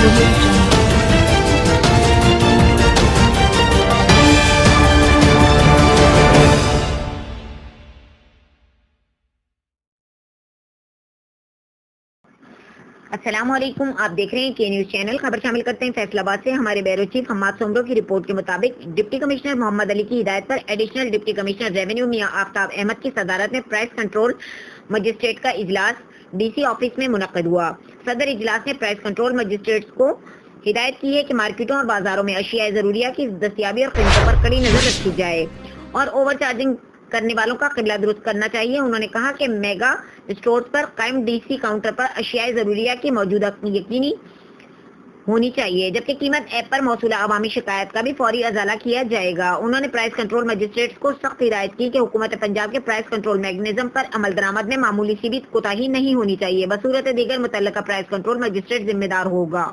Audio Jungle. السلام علیکم، آپ دیکھ رہے ہیں کے نیوز چینل. خبر شامل کرتے ہیں فیصل آباد سے. ہمارے بیورو چیف حماد سومرو کی رپورٹ کے مطابق ڈپٹی کمشنر محمد علی کی ہدایت پر ایڈیشنل ڈپٹی کمشنر ریونیو میاں آفتاب احمد کی صدارت میں پرائس کنٹرول مجسٹریٹ کا اجلاس ڈی سی آفس میں منعقد ہوا. صدر اجلاس نے پرائس کنٹرول مجسٹریٹس کو ہدایت کی ہے کہ مارکیٹوں اور بازاروں میں اشیاء ضروریہ کی دستیابی اور قیمتوں پر کڑی نظر رکھی جائے اور اوور چارجنگ کرنے والوں کا قلعہ درست کرنا چاہیے. انہوں نے کہا کہ میگا اسٹورز پر قائم ڈی سی کاؤنٹر پر اشیاء ضروریہ کی موجودہ یقینی ہونی چاہیے، جبکہ قیمت ایپ پر موصولہ عوامی شکایت کا بھی فوری ازالہ کیا جائے گا. انہوں نے پرائس کنٹرول مجسٹریٹس کو سخت ہدایت کی کہ حکومت پنجاب کے پرائس کنٹرول میکانزم پر عمل درآمد میں معمولی سی بھی کوتاہی نہیں ہونی چاہیے. بصورت دیگر متعلقہ پرائس کنٹرول مجسٹریٹ ذمہ دار ہوگا.